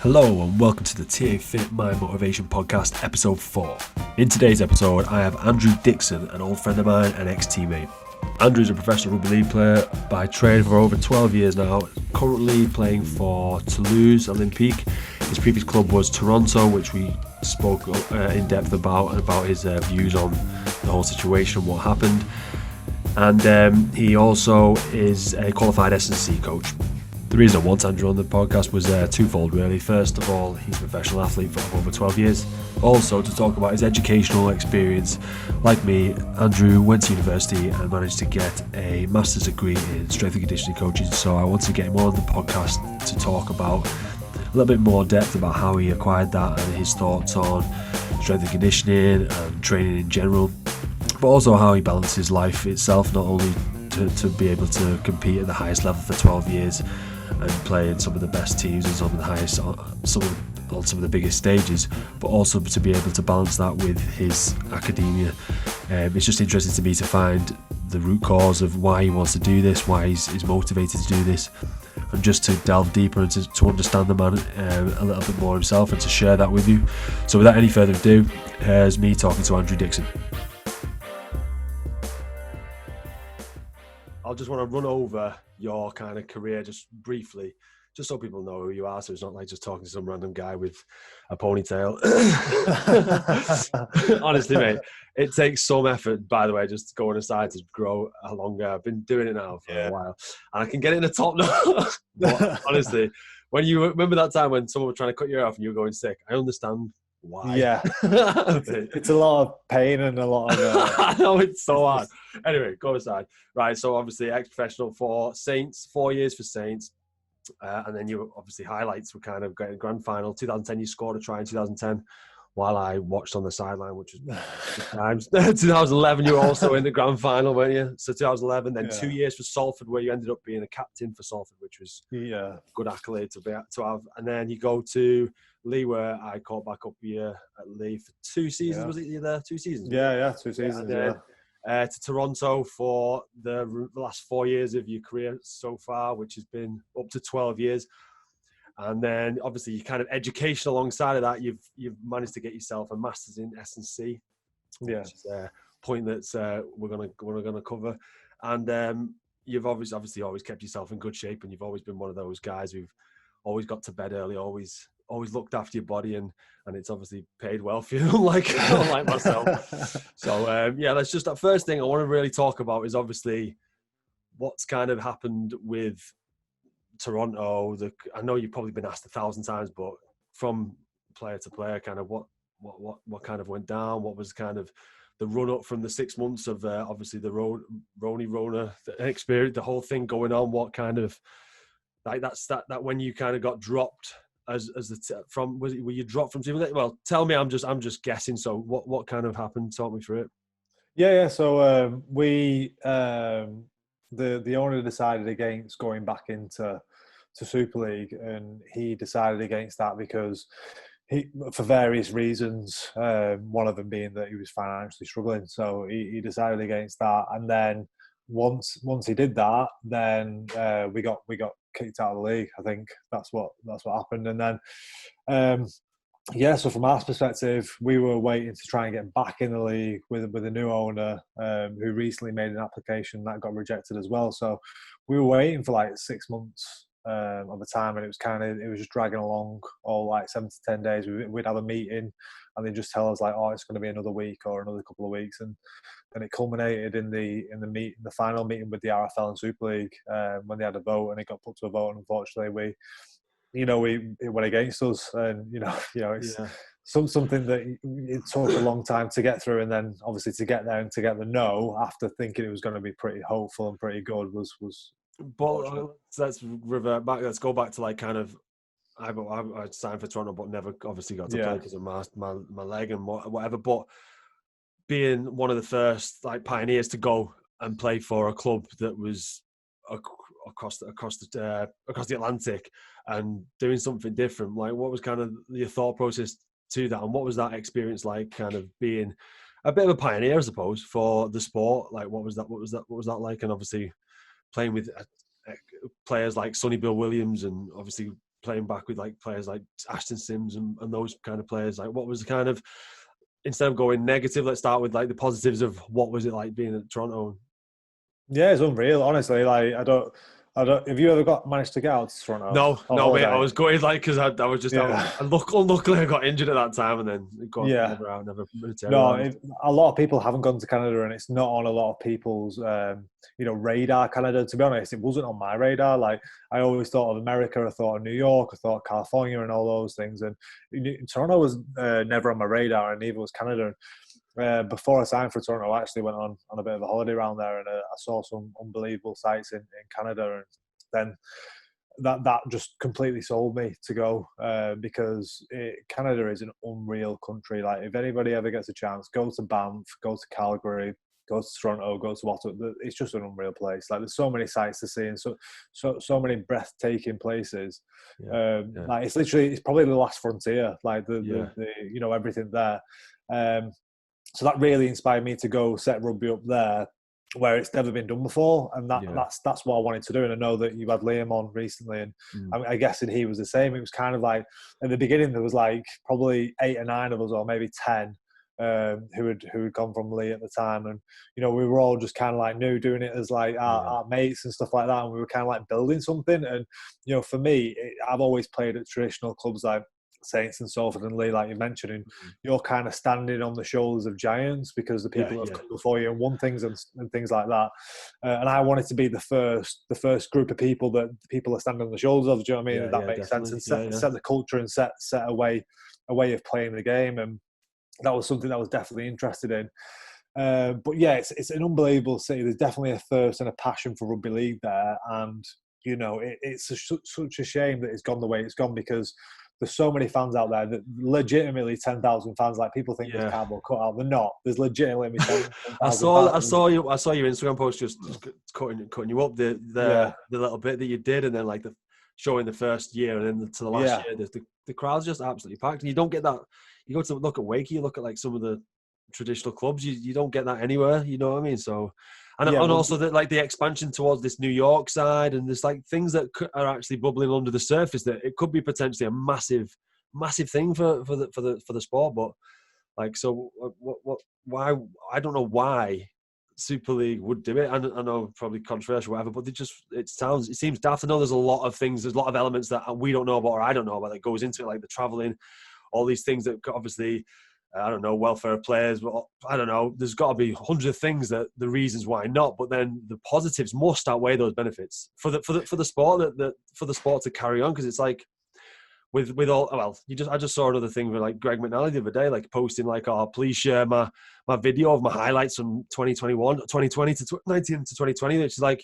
Hello and welcome to the TA Fit Mind Motivation Podcast, episode 4. In today's episode, I have Andrew Dixon, an old friend of mine and ex-teammate. Andrew's a professional rugby league player by trade for over 12 years now, currently playing for Toulouse Olympique. His previous club was Toronto, which we spoke in depth about, and about his views on the whole situation, what happened. And he also is a qualified S&C coach. The reason I want Andrew on the podcast was twofold, really. First of all, he's a professional athlete for over 12 years. Also, to talk about his educational experience. Like me, Andrew went to university and managed to get a master's degree in strength and conditioning coaching. So I want to get him on the podcast to talk about a little bit more depth about how he acquired that and his thoughts on strength and conditioning and training in general. But also how he balances life itself, not only to be able to compete at the highest level for 12 years and play in some of the best teams and some of the biggest stages, but also to be able to balance that with his academia. It's just interesting to me to find the root cause of why he wants to do this, why he's motivated to do this, and just to delve deeper and to understand the man a little bit more himself and to share that with you. So without any further ado, here's me talking to Andrew Dixon. I just want to run over your kind of career just briefly, just so people know who you are, so it's not like just talking to some random guy with a ponytail. Honestly, mate, it takes some effort, by the way, just going aside to grow longer. I've been doing it now for a while, and I can get it in the top now. But honestly, when you remember that time when someone was trying to cut your hair off and you were going sick, I understand why. Yeah. It's a lot of pain and a lot of I know, it's so hard. Anyway, go aside. Right, so obviously ex-professional for Saints, 4 years for Saints, and then you obviously highlights were kind of getting a grand final. 2010 you scored a try in 2010 while I watched on the sideline, which was times. 2011 you were also in the grand final, weren't you? So 2011, then 2 years for Salford, where you ended up being a captain for Salford, which was good accolade to have. And then you go to Lee, where I caught back up here at Lee for 2 seasons. Was it you there? 2 seasons? Yeah, 2 seasons. To Toronto for the last 4 years of your career so far, which has been up to 12 years. And then obviously your kind of education alongside of that, you've managed to get yourself a master's in S&C, which is a point that we're gonna cover. And you've obviously always kept yourself in good shape, and you've always been one of those guys who've always got to bed early, always looked after your body, and it's obviously paid well for you, unlike myself. So let's just, that first thing I want to really talk about is obviously what's kind of happened with Toronto. I know you've probably been asked 1,000 times, but from player to player, kind of what kind of went down? What was kind of the run up from the 6 months of obviously the Rona experience, the whole thing going on? What kind of like that when you kind of got dropped were you dropped from team? Well, tell me, I'm just guessing. So what kind of happened? Talk me through it. Yeah. So we the owner decided against going back into Super League, and he decided against that because for various reasons, one of them being that he was financially struggling. So he decided against that, and then once he did that, then we got kicked out of the league. I think that's what happened. And then so from our perspective, we were waiting to try and get back in the league with a new owner who recently made an application that got rejected as well. So we were waiting for like 6 months of the time, and it was just dragging along all like 7 to 10 days. We'd have a meeting and they'd just tell us like, oh, it's going to be another week or another couple of weeks, and then it culminated in the final meeting with the RFL and Super League when they had a vote, and it got put to a vote, and unfortunately it went against us, and it's something that it took a long time to get through, and then obviously to get there and to get the no after thinking it was going to be pretty hopeful and pretty good was. But let's revert back. Let's go back to like kind of I signed for Toronto, but never obviously got to play because of my leg and whatever. But being one of the first like pioneers to go and play for a club that was across the Atlantic and doing something different, like what was kind of your thought process to that, and what was that experience like, kind of being a bit of a pioneer, I suppose, for the sport? Like what was that like? And obviously playing with players like Sonny Bill Williams, and obviously playing back with like players like Ashton Sims and those kind of players? Like, what was the kind of, instead of going negative, let's start with like the positives of what was it like being at Toronto? Yeah, it's unreal. Honestly, like I don't. Have you ever managed to get out to Toronto on No, mate. I holiday? was going like because I was just Yeah, unluckily I got injured at that time, and then it got yeah. never No, materialised. a lot of people haven't gone to Canada, and it's not on a lot of people's, radar. Canada, to be honest, it wasn't on my radar. Like I always thought of America, I thought of New York, I thought California, and all those things. And Toronto was never on my radar, and neither was Canada. Before I signed for Toronto, I actually went on a bit of a holiday around there, and I saw some unbelievable sights in Canada, and then that just completely sold me to go because Canada is an unreal country. Like if anybody ever gets a chance, go to Banff, go to Calgary, go to Toronto, go to Ottawa. It's just an unreal place. Like there's so many sights to see and so many breathtaking places. Like it's probably the last frontier. Like the everything there. So that really inspired me to go set rugby up there, where it's never been done before, and that's what I wanted to do. And I know that you had Liam on recently, and I'm guessing he was the same. It was kind of like at the beginning there was like probably 8 or 9 of us, or maybe 10, who had gone from Lee at the time, and we were all just kind of like new, doing it as like our mates and stuff like that, and we were kind of like building something. And for me, I've always played at traditional clubs like Saints and Salford and Lee, like you mentioned, and you're kind of standing on the shoulders of giants because the people that have come before you and won things and things like that. And I wanted to be the first group of people that people are standing on the shoulders of. Do you know what I mean? That makes sense, and set the culture and set a way of playing the game. And that was something that I was definitely interested in. But yeah, it's an unbelievable city. There's definitely a thirst and a passion for rugby league there, and it's such a shame that it's gone the way it's gone, because there's so many fans out there that legitimately 10,000 fans. Like people think there's cardboard cut out. They're not. There's legitimately 10,000 I saw your Instagram post just cutting you up the little bit that you did, and then like showing the first year and then to the last year. The crowd's just absolutely packed, and you don't get that. You go to look at Wakey, you look at like some of the traditional clubs. You don't get that anywhere. You know what I mean? So. And also that like the expansion towards this New York side, and there's like things that are actually bubbling under the surface that it could be potentially a massive thing for the sport. But like, so why? I don't know why Super League would do it. I know probably controversial, whatever, but it seems daft. I know there's a lot of things, there's a lot of elements that we don't know about, or I don't know about, that goes into it, like the traveling, all these things that obviously. I don't know, welfare of players, but I don't know. There's got to be hundreds of things that the reasons why not. But then the positives must outweigh those benefits for the sport for the sport to carry on, because it's like with all. Well, I just saw another thing with like Greg McNally the other day, like posting like, "Oh, please share my video of my highlights from 2020 to 19 to 2020," which is like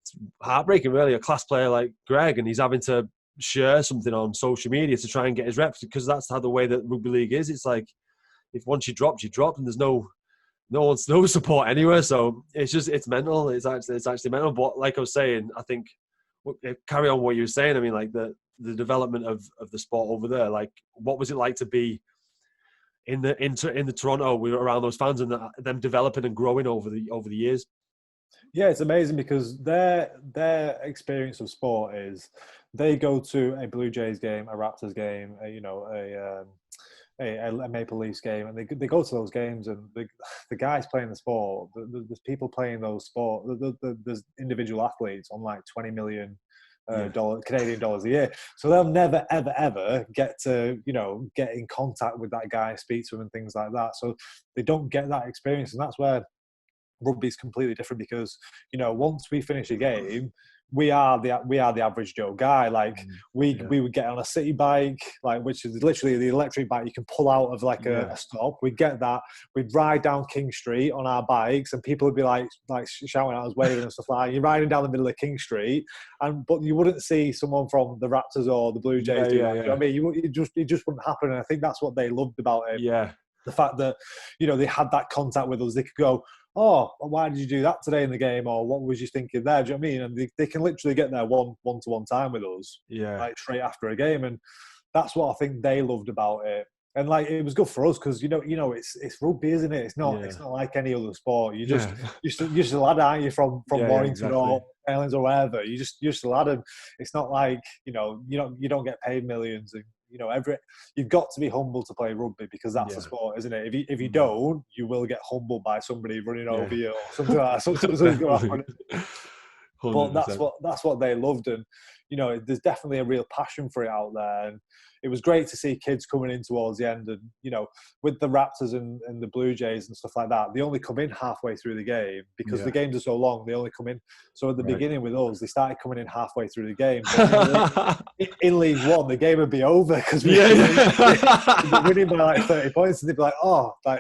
it's heartbreaking, really. A class player like Greg, and he's having to share something on social media to try and get his reps, because that's how the way that rugby league is. It's like, if once you dropped, and there's no support anywhere. So it's mental. It's actually mental. But like I was saying, I think carry on what you were saying. I mean, like the development of the sport over there. Like, what was it like to be in the Toronto? We were around those fans and them developing and growing over the years. Yeah, it's amazing because their experience of sport is they go to a Blue Jays game, a Raptors game, a Maple Leafs game, and they go to those games, and the guys playing the sport, there's people playing those sport, there's individual athletes on like $20 million Canadian dollars a year, so they'll never ever get to get in contact with that guy, speak to him and things like that, so they don't get that experience. And that's where rugby is completely different, because once we finish a game, we are the average Joe guy. Like we would get on a city bike, like, which is literally the electric bike you can pull out of like a stop. We'd get that. We'd ride down King Street on our bikes, and people would be like shouting at us, waving and stuff like that. You're riding down the middle of King Street, but you wouldn't see someone from the Raptors or the Blue Jays do that. You know what I mean? It just wouldn't happen. And I think that's what they loved about it. Yeah. The fact that they had that contact with us. They could go, "Oh, why did you do that today in the game?" Or, "What was you thinking there?" Do you know what I mean? And they can literally get their one-to-one time with us, like straight after a game. And that's what I think they loved about it. And like it was good for us because it's rugby, isn't it? It's not like any other sport. You're just a lad, aren't you, from Warrington or Airlines or wherever. You're just a lad, and it's not like you don't get paid millions, and you've got to be humble to play rugby because that's a sport, isn't it? If you don't, you will get humbled by somebody running over you or something like that. Something's going to happen. 100%. But that's what they loved, and there's definitely a real passion for it out there. And it was great to see kids coming in towards the end, and with the Raptors and the Blue Jays and stuff like that, they only come in halfway through the game because the games are so long. They only come in. So at the beginning with us, they started coming in halfway through the game. But in League One, the game would be over because we'd be winning by like 30 points, and they'd be like,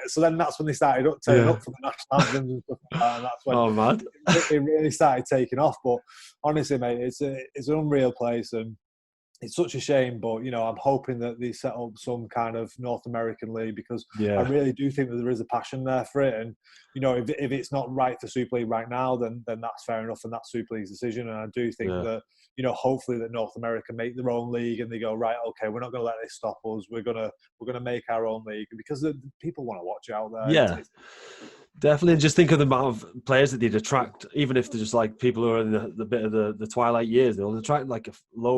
so then that's when they started turning up for the national anthems and stuff like that, and that's when it really started taking off. But honestly, mate, it's an unreal place, and it's such a shame, but I'm hoping that they set up some kind of North American league because I really do think that there is a passion there for it. And if it's not right for Super League right now, then that's fair enough, and that's Super League's decision. And I do think that hopefully that North America make their own league and they go, right, okay, we're not going to let this stop us. We're gonna make our own league because the people want to watch it out there. Yeah. Definitely, just think of the amount of players that they'd attract, even if they're just like people who are in the bit of the twilight years. They'll attract like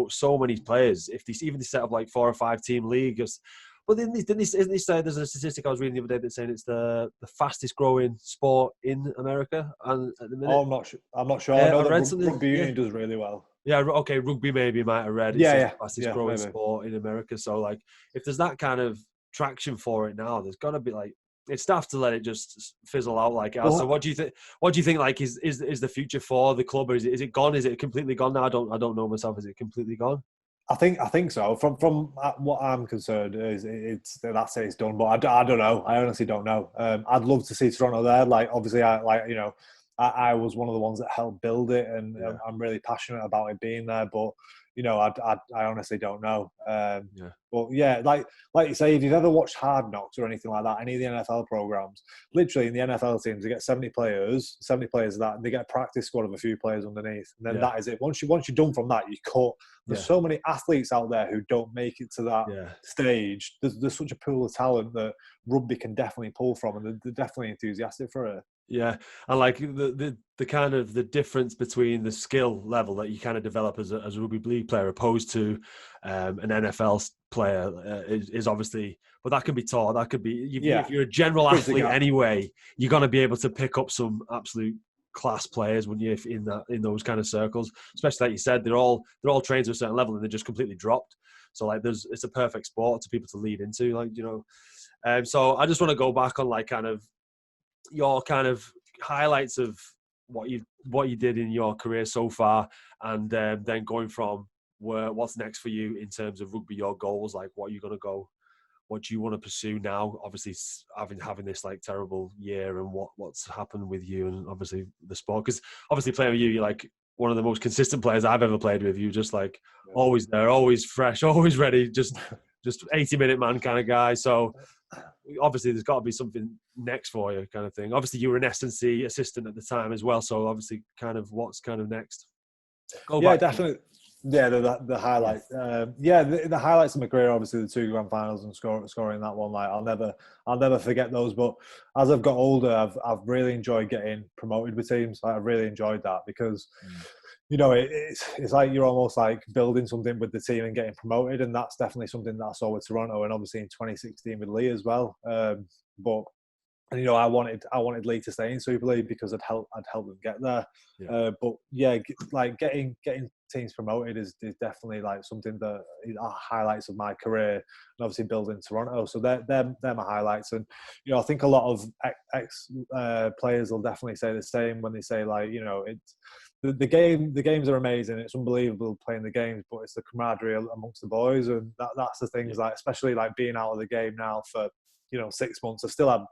so many players if they set up like 4 or 5 team leagues. But then isn't he say there's a statistic I was reading the other day that's saying it's the fastest growing sport in America, and at the minute. Oh, I'm not sure. I know that rugby union does really well. Yeah, okay, rugby maybe might have read. It's the fastest growing sport in America. So like, if there's that kind of traction for it now, there's got to be like. It's tough to let it just fizzle out like that. So what do you think? What do you think? Like, is the future for the club, or is it gone? Is it completely gone now? I don't know myself. Is it completely gone? I think so. From what I'm concerned, is that's it. It's done. But I don't know. I honestly don't know. I'd love to see Toronto there. Like, obviously, I was one of the ones that helped build it, and I'm really passionate about it being there. But I honestly don't know. But yeah, like you say, if you've ever watched Hard Knocks or anything like that, any of the NFL programs, literally in the NFL teams, they get 70 players of that, and they get a practice squad of a few players underneath, and then that is it. Once you're done from that, you cut. There's so many athletes out there who don't make it to that stage. There's such a pool of talent that rugby can definitely pull from, and they're definitely enthusiastic for it. Yeah, and like the kind of the difference between the skill level that you kind of develop as a rugby league player opposed to an NFL player is obviously, but that can be taught. That could be if you're a general athlete anyway, you're going to be able to pick up some absolute class players when you're in those kind of circles. Especially like you said, they're all trained to a certain level and they're just completely dropped. So like it's a perfect sport to people to lead into, like So I just want to go back on like kind of your kind of highlights of what you did in your career so far, and then going from what's next for you in terms of rugby, your goals, like what you're going to go, what do you want to pursue now, obviously having this like terrible year, and what's happened with you and obviously the sport, because obviously playing with you're like one of the most consistent players I've ever played with. You just like always there, always fresh, always ready, just 80-minute man kind of guy. So obviously there's got to be something next for you kind of thing. Obviously you were an S&C assistant at the time as well, so obviously kind of what's kind of next? Definitely. Yeah, the highlight. The highlights of my career, obviously the 2 grand finals and scoring that one. Like I'll never forget those. But as I've got older, I've really enjoyed getting promoted with teams. Like, I've really enjoyed that because it's like you're almost like building something with the team and getting promoted, and that's definitely something that I saw with Toronto, and obviously in 2016 with Lee as well. But I wanted Lee to stay in Super League because I'd help them get there. But yeah, like getting teams promoted is definitely like something that are highlights of my career, and obviously building Toronto. So they're my highlights, and I think a lot of ex players will definitely say the same when they say like it's. The games are amazing. It's unbelievable playing the games, but it's the camaraderie amongst the boys, and that's the things. Like especially like being out of the game now for 6 months. I still have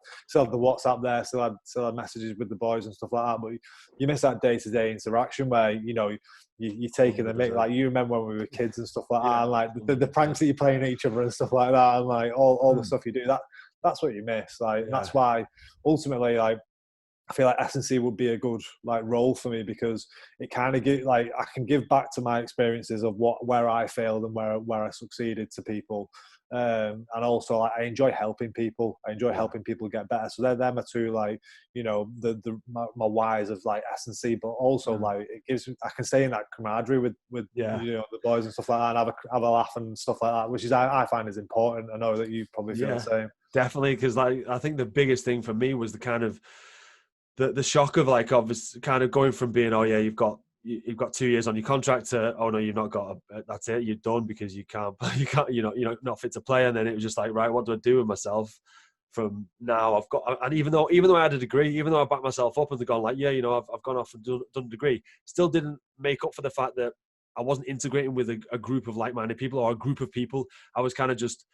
the WhatsApp there, still had messages with the boys and stuff like that. But you miss that day-to-day interaction where you're taking the mick. Like you remember when we were kids and stuff like that, and like the pranks that you're playing at each other and stuff like that, and like all the stuff you do. That's what you miss. Like that's why ultimately like. I feel like S&C would be a good like role for me, because it kind of give like I can give back to my experiences of where I failed and where I succeeded to people, and also like, I enjoy helping people. I enjoy helping people get better. So they're my two, like, you know, my whys of like S&C, but also like it gives, I can stay in that camaraderie with you know, the boys and stuff like that, and have a laugh and stuff like that, which is I find is important. I know that you probably feel the same. Definitely, because like I think the biggest thing for me was the kind of the shock of like obviously kind of going from being, oh yeah, you've got 2 years on your contract to, oh no, you've not got that's it, you're done because you can't you're not fit to play. And then it was just like, right, what do I do with myself from now? I've got, and even though I had a degree, even though I backed myself up and gone like, yeah, you know, I've gone off and done a degree, still didn't make up for the fact that I wasn't integrating with a group of like-minded people or a group of people. I was kind of just,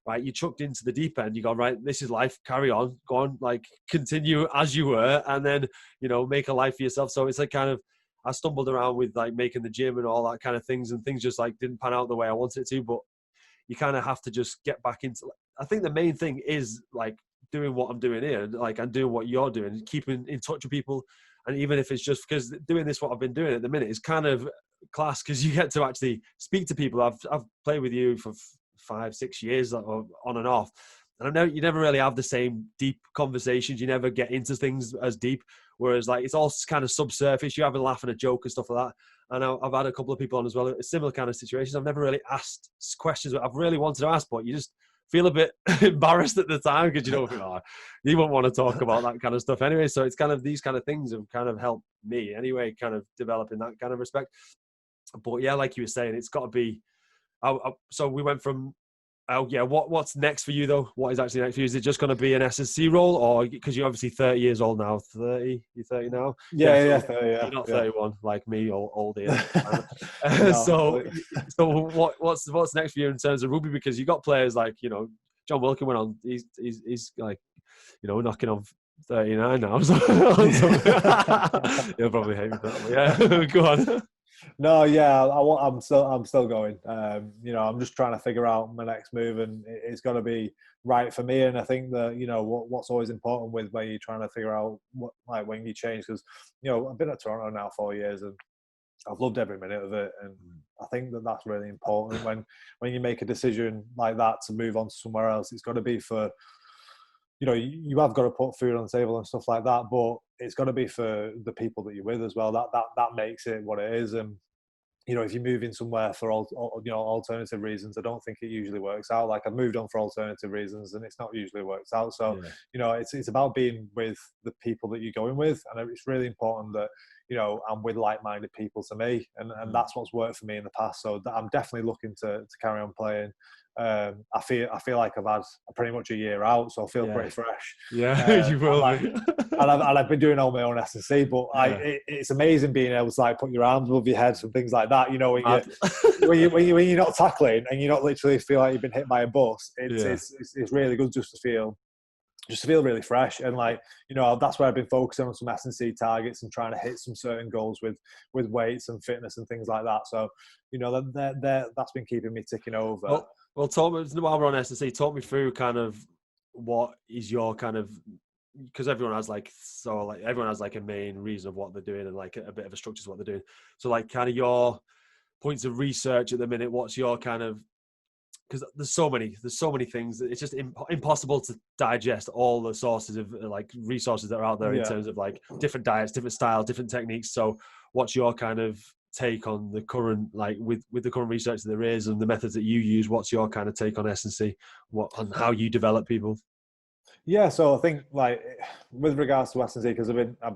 right, you chucked into the deep end. You go, right, this is life. Carry on, go on, like continue as you were, and then, you know, make a life for yourself. So it's like kind of, I stumbled around with like making the gym and all that kind of things, and things just like didn't pan out the way I wanted it to. But you kind of have to just get back into. I think the main thing is like doing what I'm doing here, like and doing what you're doing, keeping in touch with people, and even if it's just because doing this, what I've been doing at the minute is kind of class, because you get to actually speak to people. I've played with you for 5-6 years on and off, and I know you never really have the same deep conversations. You never get into things as deep, whereas like it's all kind of subsurface. You have a laugh and a joke and stuff like that. And I've had a couple of people on as well, similar kind of situations. I've never really asked questions that I've really wanted to ask, but you just feel a bit embarrassed at the time because you don't think, oh, you won't want to talk about that kind of stuff anyway. So it's kind of these kind of things have kind of helped me anyway, kind of develop in that kind of respect. But yeah, like you were saying, it's got to be. So we went from, what's next for you though? What is actually next for you? Is it just going to be an SSC role, or because you're obviously 30 years old now? 30? You're 30 now? Yeah, so 30, yeah. You're not 31 like me, or old here. No, so what's next for you in terms of rugby? Because you got players like, you know, John Wilkin went on. He's like, you know, knocking on 39 now. So he'll probably hate me for that. But yeah, go on. No, yeah, I'm still going. You know, I'm just trying to figure out my next move, and it's got to be right for me. And I think that, you know, what's always important with where you're trying to figure out what, like, when you change, because, you know, I've been at Toronto now 4 years, and I've loved every minute of it. And I think that that's really important when you make a decision like that to move on to somewhere else. It's got to be for, you know, you have got to put food on the table and stuff like that, but it's got to be for the people that you're with as well. That makes it what it is. And, you know, if you move in somewhere for alternative reasons, I don't think it usually works out. Like, I've moved on for alternative reasons, and it's not usually worked out. So, you know, it's about being with the people that you're going with, and it's really important that, you know, I'm with like-minded people to me, and that's what's worked for me in the past. So I'm definitely looking to carry on playing. I feel like I've had pretty much a year out, so I feel pretty fresh. Yeah, you will be. and I've been doing all my own S&C, but it's amazing being able to like put your arms above your head and things like that. You know, when you're not tackling and you're not literally feel like you've been hit by a bus, it's really good just to feel really fresh. And, like, you know, that's where I've been focusing on some S&C targets and trying to hit some certain goals with weights and fitness and things like that. So, you know, that's been keeping me ticking over. Well, talk me, while we're on S&C, talk me through kind of what is your kind of, because everyone has like a main reason of what they're doing and like a bit of a structure to what they're doing. So like kind of your points of research at the minute, what's your kind of, because there's so many things that it's just impossible to digest all the sources of like resources that are out there in terms of like different diets, different styles, different techniques. So what's your kind of take on the current, like with the current research that there is and the methods that you use? What's your kind of take on S&C, on how you develop people? Yeah, so I think, like, with regards to S&C, because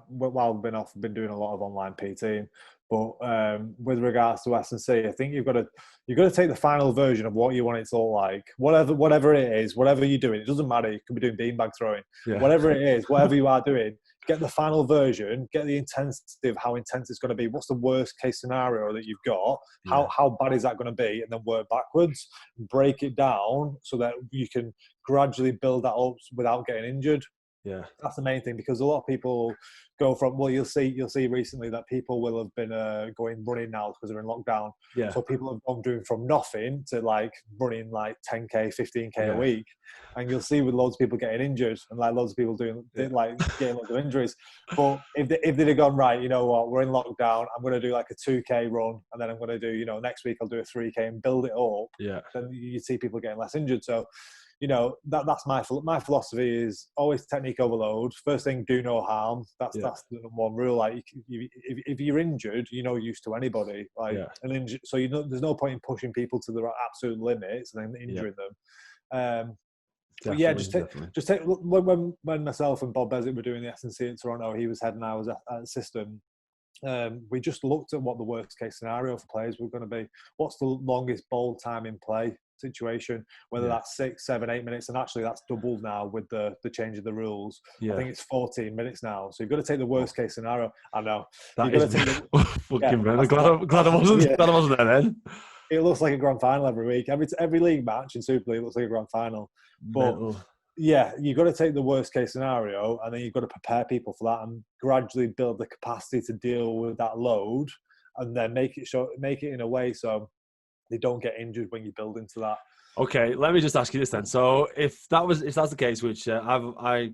while I've been off, I've been doing a lot of online PTing. But with regards to S&C, I think you've got to take the final version of what you want it to look like. Whatever it is, whatever you're doing, it doesn't matter. You could be doing beanbag throwing, whatever it is, whatever you are doing. Get the final version, get the intensity of how intense it's going to be. What's the worst case scenario that you've got? How bad is that going to be? And then work backwards, break it down so that you can gradually build that up without getting injured. Yeah. That's the main thing, because a lot of people go from, well, you'll see recently that people will have been going running now because they're in lockdown. Yeah. So people have gone doing from nothing to like running like 10k, 15k a week, and you'll see with loads of people getting injured and like loads of people doing like getting loads of injuries. But if they'd have gone, right, you know what, we're in lockdown, I'm going to do like a 2k run, and then I'm going to do, you know, next week I'll do a 3k and build it up. Yeah. Then you'd see people getting less injured. So, you know, that's my philosophy is always technique overload. First thing, do no harm. That's the number one rule. Like, if you're injured, you're no use to anybody. Like, so you know, there's no point in pushing people to their absolute limits and then injuring them. But yeah, just take when myself and Bob Bezic were doing the S&C in Toronto, he was head and I was assistant. We just looked at what the worst case scenario for players were going to be. What's the longest ball time in play situation, whether that's 6, 7, 8 minutes, and actually that's doubled now with the change of the rules. I think it's 14 minutes now. So you've got to take the worst case scenario. I know. That is fucking brilliant. Glad I wasn't there then. It looks like a grand final every week. Every league match in Super League looks like a grand final. But yeah, you've got to take the worst case scenario, and then you've got to prepare people for that and gradually build the capacity to deal with that load, and then make it in a way so they don't get injured when you build into that. Okay, let me just ask you this then. So if that's the case, which I've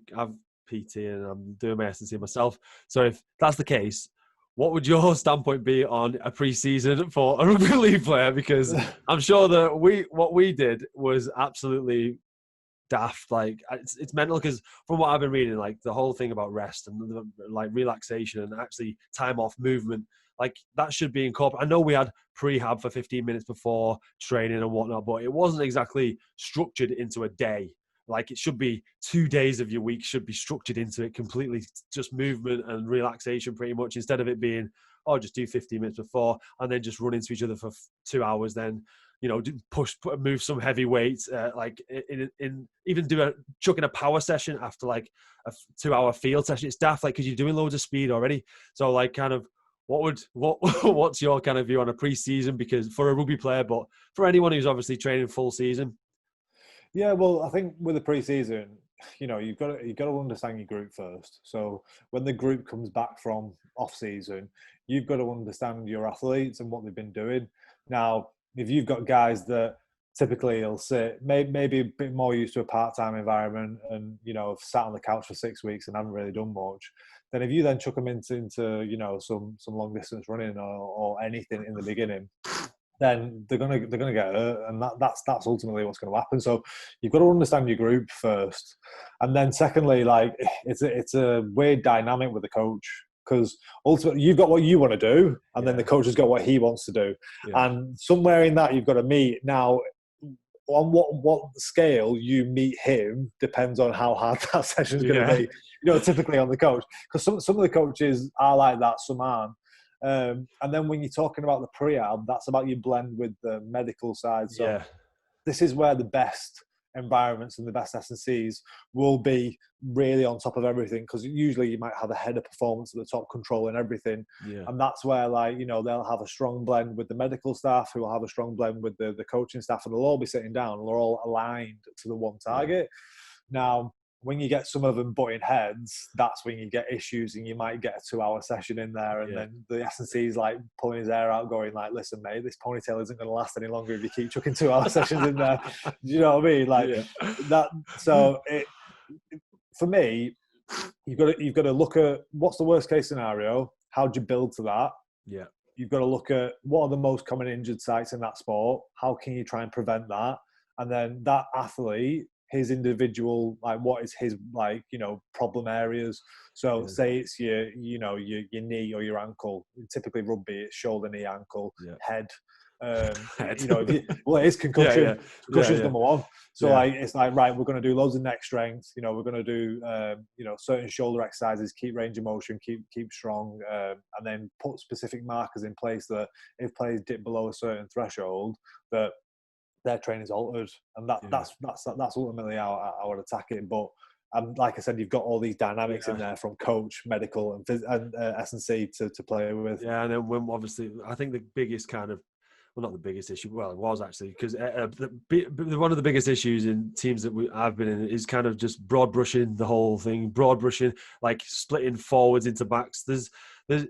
PT and I'm doing my S&C myself. So if that's the case, what would your standpoint be on a pre-season for a rugby league player? Because I'm sure that what we did was absolutely daft. Like, it's mental, because from what I've been reading, like the whole thing about rest and like relaxation and actually time off movement, like that should be incorporated. I know we had prehab for 15 minutes before training and whatnot, but it wasn't exactly structured into a day. Like, it should be 2 days of your week should be structured into it completely, just movement and relaxation pretty much, instead of it being, just do 15 minutes before and then just run into each other for 2 hours, then, you know, move some heavy weights, like even chuck in a power session after like a 2-hour field session. It's daft, like, because you're doing loads of speed already. So like, kind of, what's your kind of view on a pre-season? Because for a rugby player, but for anyone who's obviously training full season. Yeah, well, I think with the pre-season, you know, you've got to understand your group first. So when the group comes back from off-season, you've got to understand your athletes and what they've been doing. Now, if you've got guys that typically will sit maybe a bit more used to a part-time environment and, you know, have sat on the couch for 6 weeks and haven't really done much, then if you then chuck them into you know, some long distance running or anything in the beginning, then they're gonna get hurt, and that's ultimately what's going to happen. So you've got to understand your group first, and then secondly, like, it's a weird dynamic with the coach, because ultimately you've got what you want to do, and then the coach has got what he wants to do, and somewhere in that you've got to meet. Now, on what scale you meet him depends on how hard that session is going to be. You know, typically on the coach, because some of the coaches are like that, some aren't. And then when you're talking about the pre-ab, that's about your blend with the medical side. So this is where the best environments and the best S&Cs will be really on top of everything, because usually you might have a head of performance at the top controlling everything. And that's where, like, you know, they'll have a strong blend with the medical staff, who will have a strong blend with the coaching staff, and they'll all be sitting down and they're all aligned to the one target. Now, when you get some of them butting heads, that's when you get issues, and you might get a 2-hour session in there, and then the S&C is like pulling his hair out, going like, "Listen, mate, this ponytail isn't going to last any longer if you keep chucking 2-hour sessions in there." Do you know what I mean? Like that. So for me, you've got to look at what's the worst case scenario. How do you build to that? You've got to look at what are the most common injured sites in that sport. How can you try and prevent that? And then that athlete, his individual, like, what is his, like, you know, problem areas. So say it's your knee or your ankle. Typically rugby, it's shoulder, knee, ankle, head. You know, it is concussion. Concussion's number one. So like, it's like, right, we're going to do loads of neck strength. You know, we're going to do you know, certain shoulder exercises, keep range of motion, keep strong, and then put specific markers in place that if players dip below a certain threshold, that their training's altered, and that's ultimately how I would attack it. But like I said, you've got all these dynamics in there from coach, medical, and S&C to play with. And then when obviously, I think the biggest kind of, well, not the biggest issue. Well, it was actually because one of the biggest issues in teams that I've been in is kind of just broad brushing the whole thing, broad brushing, like splitting forwards into backs. There's like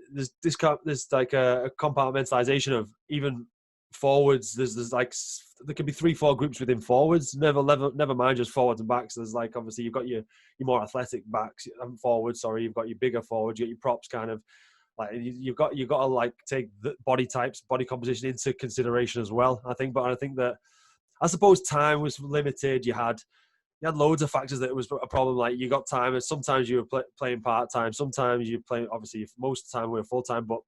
a compartmentalization of even forwards. There's like there could be 3-4 groups within forwards. Never mind just forwards and backs. There's like obviously you've got your more athletic backs forwards. Sorry, you've got your bigger forwards. You got your props kind of. Like you've got to like take the body types, body composition into consideration as well. I think that I suppose time was limited. You had loads of factors that it was a problem. Like you got time, and sometimes you were playing part time, sometimes you playing. Obviously, most of the time we were full time, but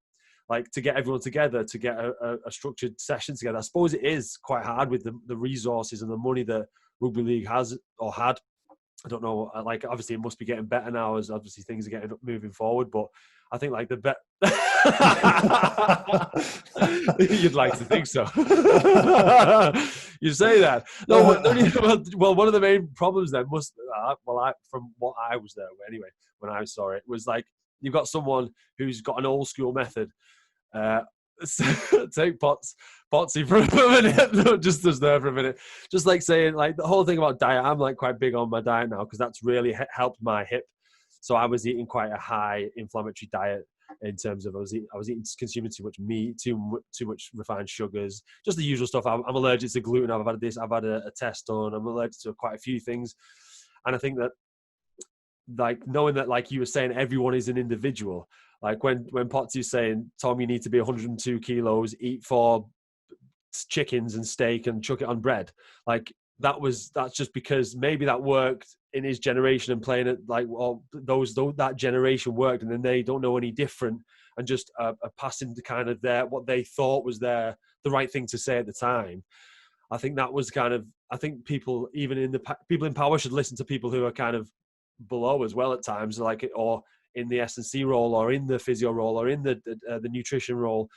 like to get everyone together, to get a structured session together, I suppose it is quite hard with the resources and the money that rugby league has or had. I don't know. Like obviously, it must be getting better now as obviously things are getting moving forward, but. I think like the bet. You'd like to think so. You say that. No, well, one of the main problems then from what I was there anyway, when I saw it, was like you've got someone who's got an old school method. Take Potsy for a minute. No, just there for a minute. Just like saying like the whole thing about diet. I'm like quite big on my diet now because that's really helped my hip. So I was eating quite a high inflammatory diet in terms of I was consuming too much meat, too much refined sugars, just the usual stuff. I'm allergic to gluten. I've had a test done. I'm allergic to quite a few things, and I think that like knowing that like you were saying, everyone is an individual. Like when Potsy's saying, Tom, you need to be 102 kilos, eat 4 chickens and steak and chuck it on bread. Like that's just because maybe that worked in his generation and playing it like that generation worked, and then they don't know any different and just passing the kind of what they thought was the right thing to say at the time. I think that was kind of, I think people people in power should listen to people who are kind of below as well at times, like or in the S&C role or in the physio role or in the nutrition role,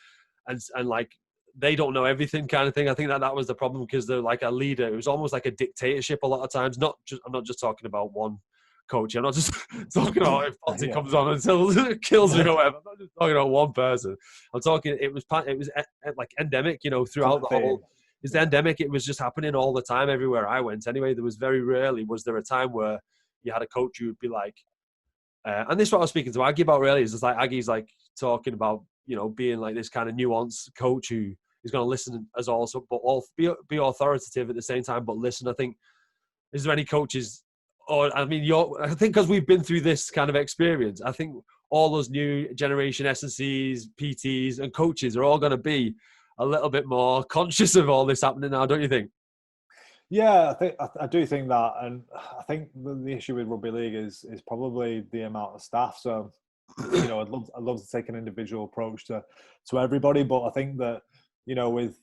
and like they don't know everything kind of thing. I think that was the problem because they're like a leader. It was almost like a dictatorship a lot of times. I'm not just talking about one coach. I'm not just talking about if Potsy comes on until it kills me or whatever. I'm not just talking about one person. I'm talking, it was like endemic, throughout the whole, it's the endemic. It was just happening all the time everywhere I went. Anyway, there was very rarely was there a time where you had a coach who would be like, and this is what I was speaking to Aggie about really, is it's like Aggie's like talking about, being like this kind of nuanced coach who is going to listen as also, but all be authoritative at the same time, but listen. I think, is there any coaches, or I mean, I think because we've been through this kind of experience, I think all those new generation S&Cs, PTs and coaches are all going to be a little bit more conscious of all this happening now, don't you think? Yeah, I do think that, and I think the issue with rugby league is probably the amount of staff. So, I'd love to take an individual approach to everybody, but I think that with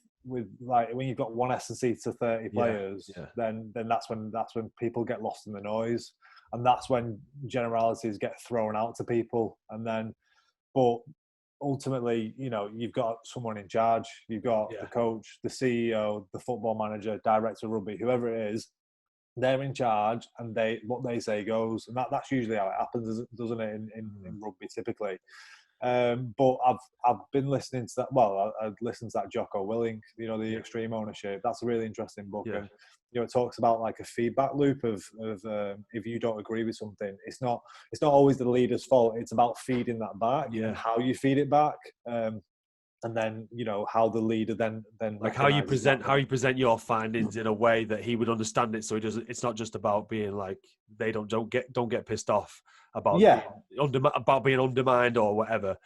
like when you've got one S&C to 30 players, then that's when people get lost in the noise, and that's when generalities get thrown out to people, and then but ultimately, you've got someone in charge. You've got the coach, the CEO, the football manager, director of rugby, whoever it is. They're in charge, and what they say goes. And that's usually how it happens, doesn't it? In rugby, typically. But I've been listening to that. Well, I listened to that Jocko Willink, the Extreme Ownership. That's a really interesting book, and it talks about like a feedback loop of if you don't agree with something, it's not always the leader's fault. It's about feeding that back and how you feed it back, and then how the leader then like how you present your findings in a way that he would understand it, so he doesn't. It's not just about being like they don't get pissed off about being undermined or whatever,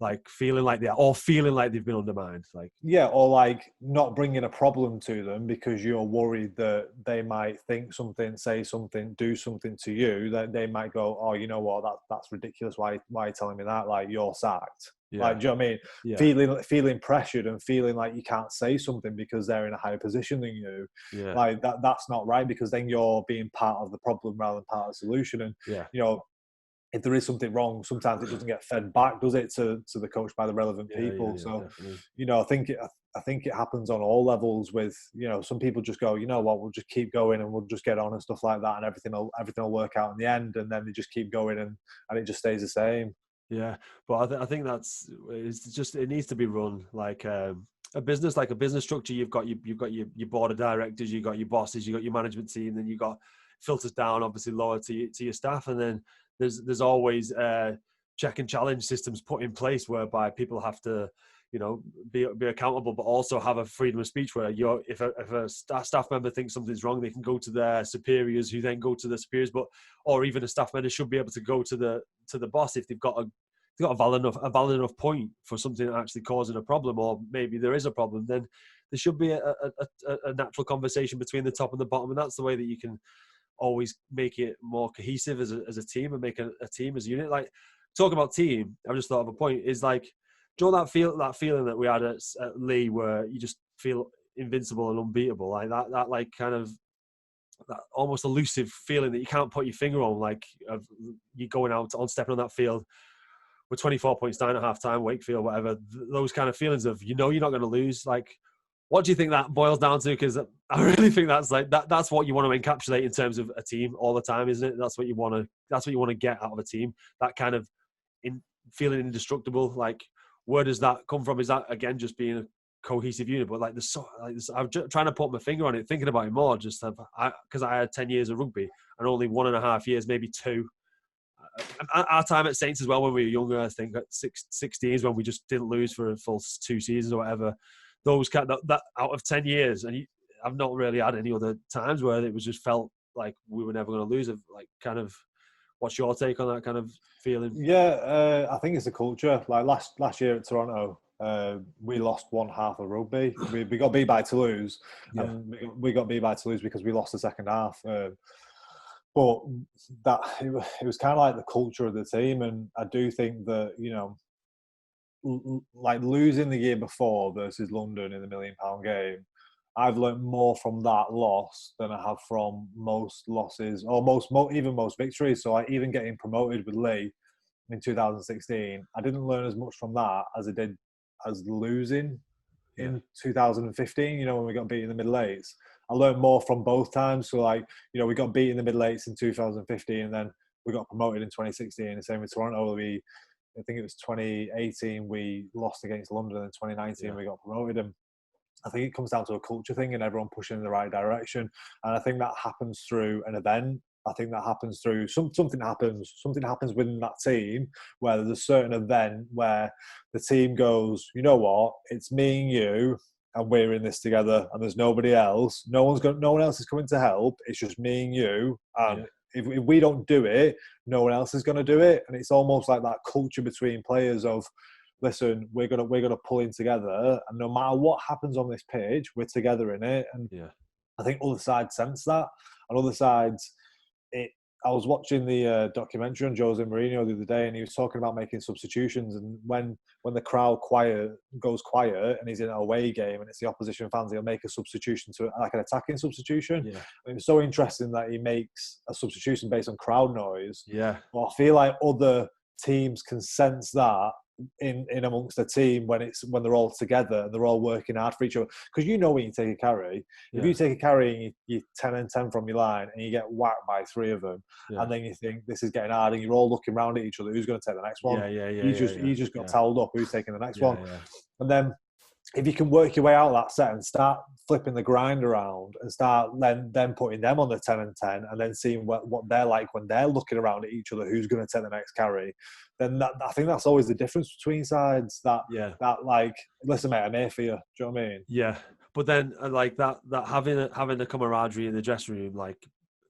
like feeling like they've been undermined, or like not bringing a problem to them because you're worried that they might think something, say something, do something to you that they might go, oh, you know what, that's ridiculous. Why are you telling me that? Like, you're sacked. Like, do you know what I mean? Yeah. Feeling pressured and feeling like you can't say something because they're in a higher position than you. Yeah. Like that's not right, because then you're being part of the problem rather than part of the solution. And if there is something wrong, sometimes it doesn't get fed back, does it, to the coach by the relevant people? I think it happens on all levels. With some people just go, we'll just keep going and we'll just get on and stuff like that, and everything will work out in the end, and then they just keep going and it just stays the same. Yeah, but I think it needs to be run like a business, like a business structure. You've got your board of directors, you've got your bosses, you've got your management team, then you've got filters down, obviously lower to your staff, and then there's always check and challenge systems put in place whereby people have to, be accountable, but also have a freedom of speech where if a staff member thinks something's wrong, they can go to their superiors, who then go to the superiors, or even a staff member should be able to go to the boss if they've got a valid enough point for something actually causing a problem, or maybe there is a problem. Then there should be a natural conversation between the top and the bottom, and that's the way that you can always make it more cohesive as a team, and make a team as a unit. Like, talking about team, I just thought of a point is like, do you know that feeling that we had at Lee, where you just feel invincible and unbeatable, like that like kind of that almost elusive feeling that you can't put your finger on, like of you going out on stepping on that field with 24 points down at half time, Wakefield, whatever, those kind of feelings of, you're not going to lose. Like, what do you think that boils down to? Because I really think that's like that's what you want to encapsulate in terms of a team all the time, isn't it? That's what you want to get out of a team. That kind of feeling indestructible. Like, where does that come from? Is that, again, just being a cohesive unit? But I'm just trying to put my finger on it, thinking about it more, just because I had 10 years of rugby and only 1.5 years, maybe 2. Our time at Saints as well, when we were younger, I think at 16 is when we just didn't lose for a full 2 seasons or whatever. Those that out of 10 years, and I've not really had any other times where it was just felt like we were never going to lose. Like, kind of, what's your take on that kind of feeling? Yeah, I think it's a culture. Like last year at Toronto, we lost one half of rugby. We got beat by Toulouse, and we got beat by Toulouse because we lost the second half. But that it was kind of like the culture of the team, and I do think that, like losing the year before versus London in the £1 million game, I've learned more from that loss than I have from most losses, or even most victories. So, like, even getting promoted with Lee in 2016, I didn't learn as much from that as I did as losing in 2015. When we got beat in the middle eights, I learned more from both times. So, like, we got beat in the middle eights in 2015, and then we got promoted in 2016. The same with Toronto. I think it was 2018 we lost against London, and in 2019 we got promoted. And I think it comes down to a culture thing and everyone pushing in the right direction. And I think that happens through an event. I think that happens through something happens within that team, where there's a certain event where the team goes, you know what, it's me and you, and we're in this together, and there's nobody else. No one else is coming to help. It's just me and you. And if we don't do it, no one else is going to do it. And it's almost like that culture between players of, listen, we're gonna pull in together, and no matter what happens on this pitch, we're together in it. And I think other sides sense that, and other sides, I was watching the documentary on Jose Mourinho the other day, and he was talking about making substitutions. And when the crowd goes quiet, and he's in an away game and it's the opposition fans, he'll make a substitution to like an attacking substitution. And it was so interesting that he makes a substitution based on crowd noise. But I feel like other teams can sense that in amongst a team when they're all together and they're all working hard for each other. Because when you take a carry, if you take a carry and you're 10 and 10 from your line and you get whacked by 3 of them, and then you think this is getting hard, and you're all looking around at each other, who's going to take the next one? You just got towelled up, who's taking the next one? And then if you can work your way out of that set and start flipping the grind around and start then putting them on the 10 and 10, and then seeing what they're like when they're looking around at each other, who's going to take the next carry, then I think that's always the difference between sides. That like, listen, mate, I'm here for you. Do you know what I mean? Yeah. But then, like that having a camaraderie in the dressing room, like,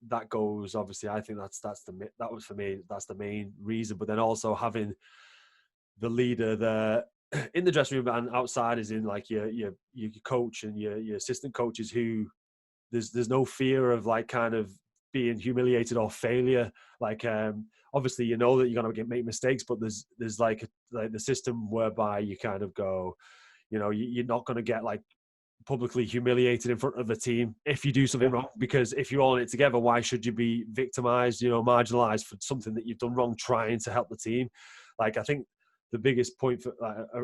that goes, obviously, I think that was for me, that's the main reason. But then also having the leader there in the dressing room and outside, is in like your coach and your assistant coaches, who there's no fear of like kind of being humiliated or failure. Like, obviously that you're gonna make mistakes, but there's like the system whereby you kind of go, you're not gonna get like publicly humiliated in front of the team if you do something wrong, because if you're all in it together, why should you be victimized, marginalized for something that you've done wrong, trying to help the team? Like, I think the biggest point for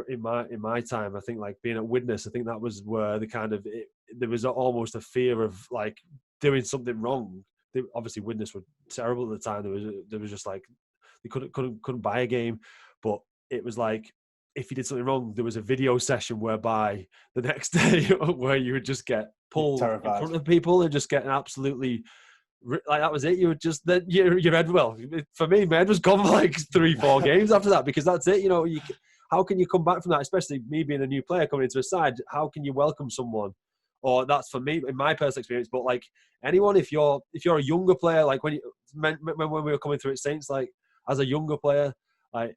in my time, I think, like, being at Widnes, I think that was where there was almost a fear of like doing something wrong. Obviously Widnes were terrible at the time. There was just like they couldn't buy a game, but it was like if you did something wrong, there was a video session whereby the next day where you would just get pulled in front of people and just get absolutely like that was it. You would just then your head. Well, for me, my head was gone for like 3-4 games after that because that's it. How can you come back from that? Especially me being a new player coming into a side. How can you welcome someone? Or that's for me in my personal experience. But like anyone, if you're a younger player, like when we were coming through at Saints, like as a younger player, I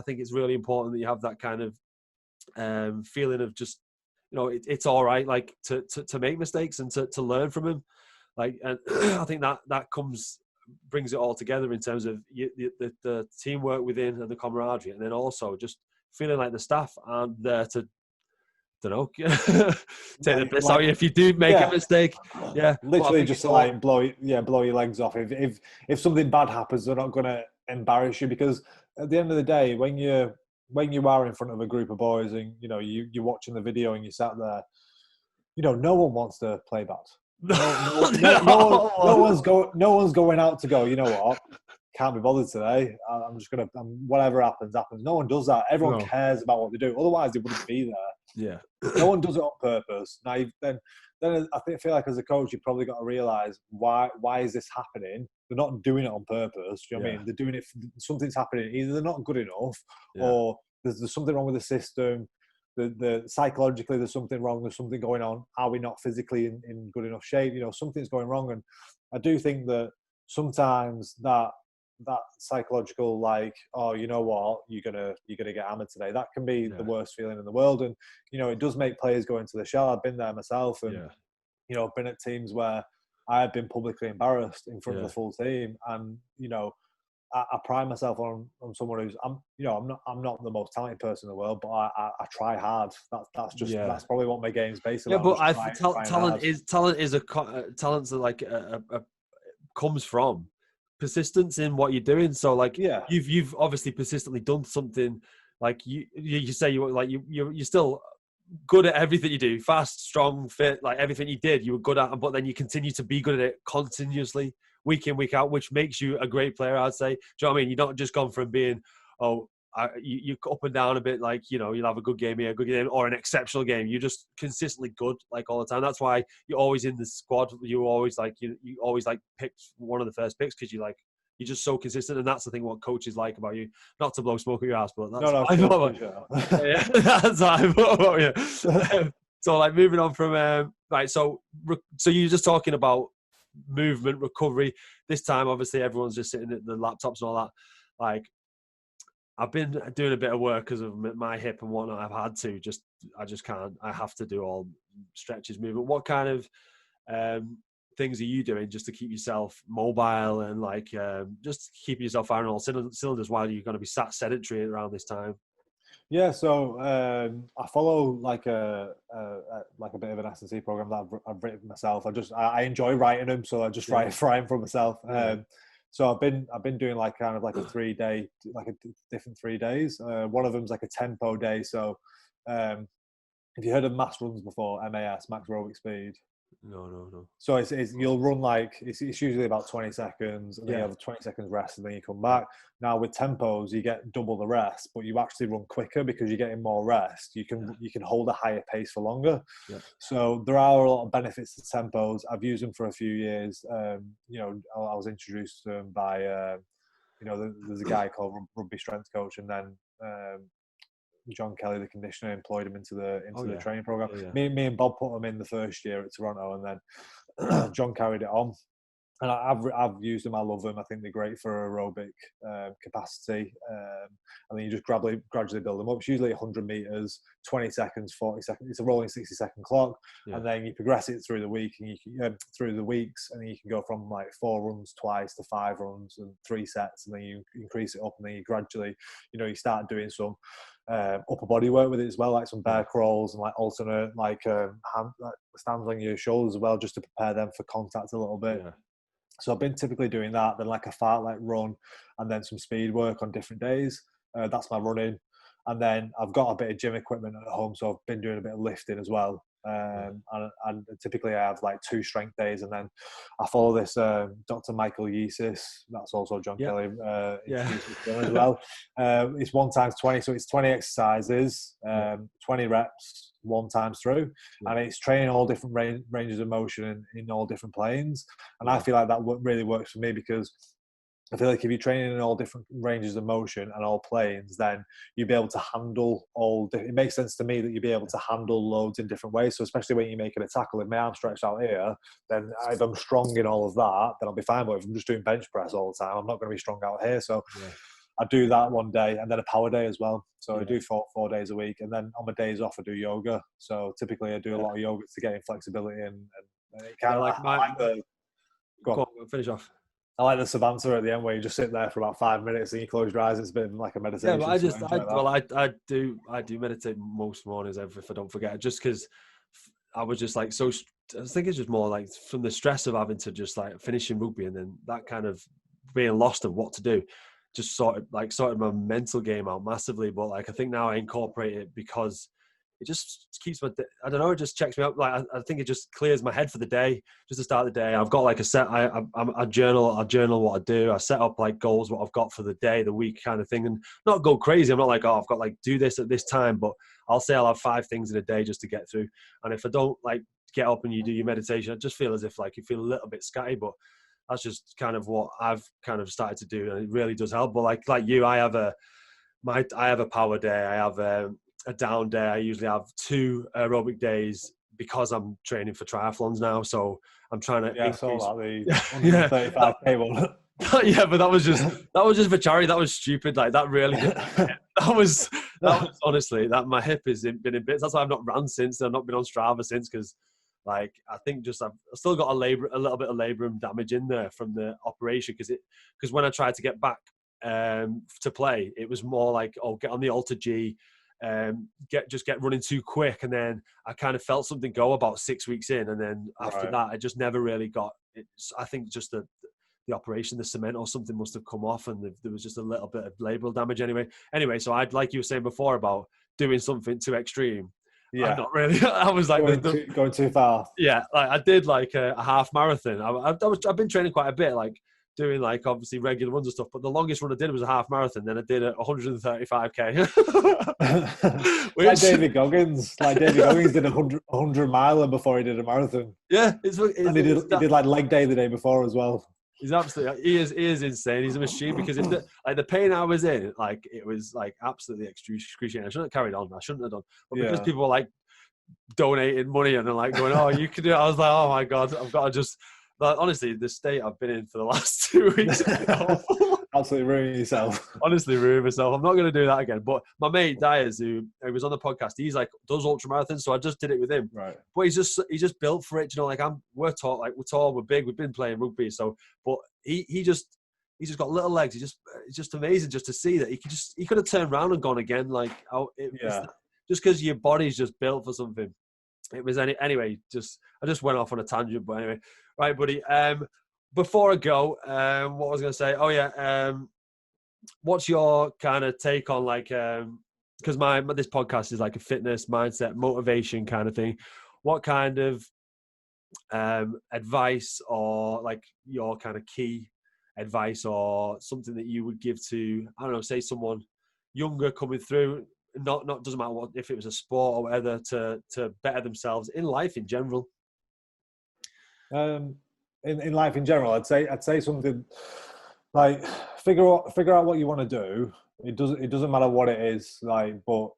think it's really important that you have that kind of feeling of just it's all right, like to make mistakes and to learn from them. Like, and I think that brings it all together in terms of the teamwork within and the camaraderie, and then also just feeling like the staff aren't there to, take the piss out of you if you do make a mistake. Yeah, literally just to like blow your legs off. If something bad happens, they're not going to embarrass you, because at the end of the day, when you are in front of a group of boys and you're watching the video and you sat there, no one wants to play bad. No one's going out to go, you know what, can't be bothered today. I'm just gonna whatever happens. No one does that. Everyone cares about what they do. Otherwise, they wouldn't be there. Yeah. No one does it on purpose. Now, then I feel like as a coach, you've probably got to realise why is this happening? They're not doing it on purpose. Do you know what I mean? They're doing it. Something's happening. Either they're not good enough, or there's something wrong with the system. The psychologically, there's something wrong. There's something going on. Are we not physically in good enough shape? Something's going wrong. And I do think that sometimes that psychological, like, oh, you know what, you're gonna get hammered today, that can be the worst feeling in the world. And it does make players go into the shell. I've been there myself, and I've been at teams where I have been publicly embarrassed in front of the full team. And I pride myself on someone who's I'm not the most talented person in the world, but I try hard. That's probably what my game's based on. Yeah, but talent's like comes from persistence in what you're doing. So like you've obviously persistently done something. Like you say you're still good at everything you do, fast, strong, fit, like everything you did you were good at, but then you continue to be good at it continuously, week in, week out, which makes you a great player, I'd say. Do you know what I mean? You're not just gone from being you up and down a bit, like you'll have a good game here, a good game, or an exceptional game. You're just consistently good, like all the time. That's why you're always in the squad. You always like you always like picked one of the first picks, because you're just so consistent. And that's the thing what coaches like about you. Not to blow smoke at your ass, but that's that's what I thought about you. So like moving on from right, so you're just talking about movement, recovery. This time obviously everyone's just sitting at the laptops and all that. Like, I've been doing a bit of work because of my hip and whatnot. I just can't. I have to do all stretches, movement. What kind of things are you doing just to keep yourself mobile and like just keep yourself firing all cylinders while you're going to be sat sedentary around this time? Yeah, so I follow like a bit of an S&C program that I've written myself. I enjoy writing them, so I just write for myself. So I've been doing like kind of like a 3-day, like a different 3 days. One of them's like a tempo day. So have you heard of mass runs before? MAS, max aerobic speed. No. So it's you'll run like it's usually about 20 seconds, and then you have a 20 seconds rest, and then you come back. Now with tempos, you get double the rest, but you actually run quicker because you're getting more rest. You can hold a higher pace for longer. Yeah. So there are a lot of benefits to tempos. I've used them for a few years. I was introduced to them by there's a guy called Rugby strength coach, and then John Kelly, the conditioner, employed him into the training program. Yeah. Me and Bob put him in the first year at Toronto, and then John carried it on. And I've used them. I love them. I think they're great for aerobic capacity. And then you just gradually build them up. It's usually 100 meters, 20 seconds, 40 seconds. It's a rolling 60-second clock, and then you progress it through the week and through the weeks, and then you can go from like 4 runs twice to 5 runs and 3 sets, and then you increase it up, and then you gradually, you start doing some upper body work with it as well, like some bear crawls and like alternate stands on your shoulders as well, just to prepare them for contact a little bit. Yeah. So I've been typically doing that, then like a fartlek run, and then some speed work on different days. That's my running. And then I've got a bit of gym equipment at home, so I've been doing a bit of lifting as well. and typically I have like 2 strength days, and then I follow this Dr. Michael Yesis. That's also John Kelly as well. It's 1 times 20, so it's 20 exercises, 20 reps, 1 times through, and it's training all different ranges of motion in all different planes. And I feel like that really works for me, because I feel like if you're training in all different ranges of motion and all planes, then you'll be able to handle it makes sense to me that you'll be able to handle loads in different ways. So especially when you're making a tackle, if my arm stretched out here, then if I'm strong in all of that, then I'll be fine. But if I'm just doing bench press all the time, I'm not going to be strong out here. So I do that one day, and then a power day as well. So I do 4 days a week, and then on my days off I do yoga. So typically I do a lot of yoga to get in flexibility, and it kind of go on, finish off. I like the Savanta at the end, where you just sit there for about 5 minutes and you close your eyes. It's a bit like a meditation. Yeah, but I do meditate most mornings if I don't forget, just because I was just like I think it's just more like from the stress of having to just like finishing rugby, and then that kind of being lost of what to do, just sorted my mental game out massively. But like I think now I incorporate it because it just keeps I don't know, it just checks me up. Like I think it just clears my head for the day, just to start the day. I've got like I journal what I do. I set up like goals, what I've got for the day, the week kind of thing, and not go crazy. I'm not like, I've got like do this at this time, but I'll say I'll have 5 things in a day just to get through. And if I don't like get up and you do your meditation, I just feel as if like you feel a little bit scatty, but that's just kind of what I've kind of started to do, and it really does help. But like you, I have a power day. I have a down day. I usually have 2 aerobic days because I'm training for triathlons now. So I'm trying to increase. I saw that, the 135K one. Yeah, but that was just for charity. That was stupid. Like that really, that was honestly, that my hip has been in bits. That's why I've not run since. I've not been on Strava since, because like I think I've still got a little bit of labrum damage in there from the operation, because when I tried to get back to play, it was more like, get on the Alter G, get running too quick, and then I kind of felt something go about 6 weeks in, and then after that I just never really got it. I think just the operation, the cement or something must have come off, and there was just a little bit of labral damage anyway. So I'd, like you were saying before about doing something too extreme, I'm not really. I was like going too far. Yeah, like I did like a half marathon. I've been training quite a bit, like doing like obviously regular runs and stuff, but the longest run I did was a half marathon. Then I did a 135K. Like David Goggins. Like David Goggins did a 100 miler before he did a marathon. Yeah, and he did like leg day the day before as well. He's absolutely, he is insane. He's a machine, because if the pain I was in, like it was like absolutely excruciating. I shouldn't have carried on. I shouldn't have done, but because people were like donating money and they're like going, you can do it. I was like, oh my God, I've got to just. Like, honestly, the state I've been in for the last 2 weeks is awful. Absolutely ruining yourself. Honestly, ruining myself. I'm not going to do that again. But my mate Dyers, who was on the podcast, he's like does ultra marathons, so I just did it with him. Right. But he's just built for it. You know, like we're tall, we're big, we've been playing rugby. So, but he's just got little legs. It's just amazing just to see that he could have turned around and gone again. Like, just because your body's just built for something. It was anyway. I just went off on a tangent, but anyway, right, buddy. Before I go, what was I going to say? What's your kind of take on like? Because this podcast is like a fitness, mindset, motivation kind of thing. What kind of advice, or like your kind of key advice, or something that you would give to, I don't know, say someone younger coming through? Not doesn't matter what, if it was a sport or whatever, to better themselves in life in general. In life in general, I'd say something like figure out what you want to do. It doesn't matter what it is, like, but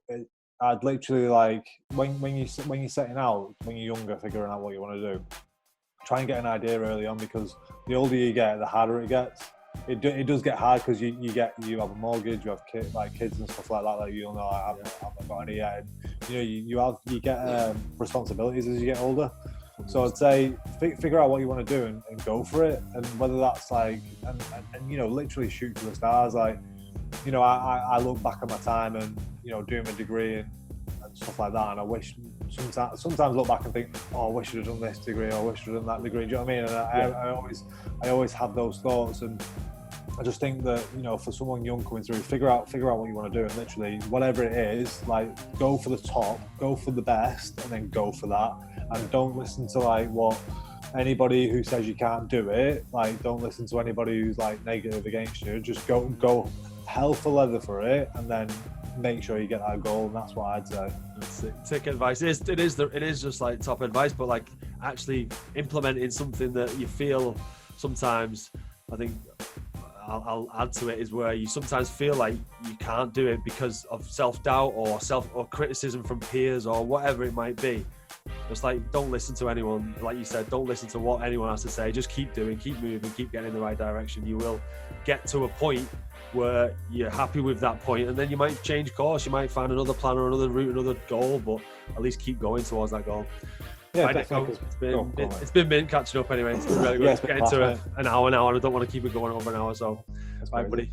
I'd literally like when you're setting out, when you're younger, figuring out what you want to do. Try and get an idea early on, because the older you get, the harder it gets. It does get hard, because you have a mortgage, you have kids and stuff like that. Like, you'll know, I haven't got any yet. And, you get responsibilities as you get older. So I'd say figure out what you want to do and go for it. And whether that's like and literally shoot for the stars. Like, I look back at my time and doing my degree and stuff like that, and I wish sometimes look back and think, I wish I'd have done this degree, or I wish I'd have done that degree. Do you know what I mean? And I always have those thoughts, and I just think that, you know, for someone young coming through, figure out what you want to do, and literally whatever it is, like, go for the top, go for the best, and then go for that. And don't listen to like what anybody who says you can't do it. Like, don't listen to anybody who's like negative against you. Just go hell for leather for it, and then make sure you get that goal. And that's what I'd say. Take advice. It is just like top advice, but like actually implementing something that you feel sometimes. I think I'll add to it is where you sometimes feel like you can't do it because of self-doubt or criticism from peers or whatever it might be. Just like, don't listen to anyone. Like you said, don't listen to what anyone has to say. Just keep doing, keep moving, keep getting in the right direction. You will get to a point where you're happy with that point, and then you might change course. You might find another plan or another route, another goal, but at least keep going towards that goal. Yeah, definitely. It's been mint catching up anyway. It's been really good. Yeah, It's getting to an hour now, and I don't want to keep it going over an hour. So, bye, buddy.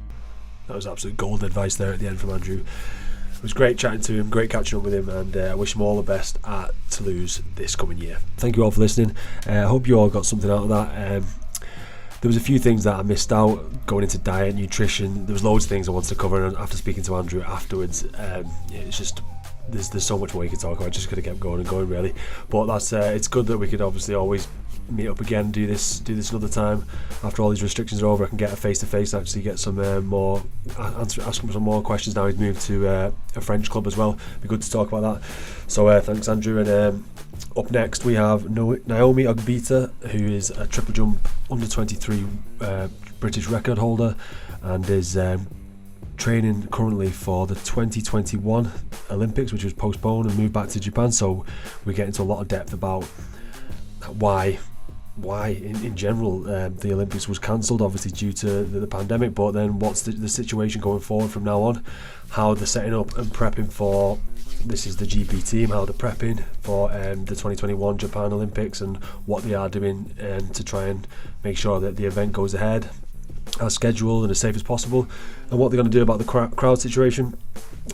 That was absolute gold advice there at the end from Andrew. It was great chatting to him, great catching up with him, and I wish him all the best at Toulouse this coming year. Thank you all for listening. I hope you all got something out of that. There was a few things that I missed out going into diet, nutrition. There was loads of things I wanted to cover, and after speaking to Andrew afterwards, it's just there's so much more you could talk about. Just could have kept going and going, really. But that's it's good that we could obviously always meet up again, do this another time after all these restrictions are over. I can get a face-to-face, actually get some more ask him some more questions now. He's moved to a French club as well. It'd be good to talk about that. So thanks, Andrew. And up next we have Naomi Ogbita, who is a triple jump under 23 British record holder, and is training currently for the 2021 Olympics, which was postponed and moved back to Japan. So we get into a lot of depth about why in general the Olympics was cancelled, obviously due to the pandemic, but then what's the situation going forward from now on, how they're setting up and prepping for, this is the GP team, how they're prepping for the 2021 Japan Olympics, and what they are doing to try and make sure that the event goes ahead as scheduled and as safe as possible, and what they're going to do about the crowd situation.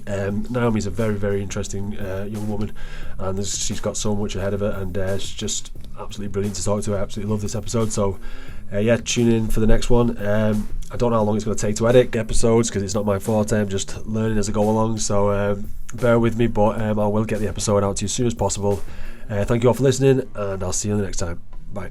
Naomi's a very, very interesting young woman, and she's got so much ahead of her, and she's just absolutely brilliant to talk to. I absolutely love this episode. So tune in for the next one. I don't know how long it's going to take to edit episodes because it's not my forte. I'm just learning as I go along, so bear with me, but I will get the episode out to you as soon as possible. Thank you all for listening, and I'll see you the next time. Bye.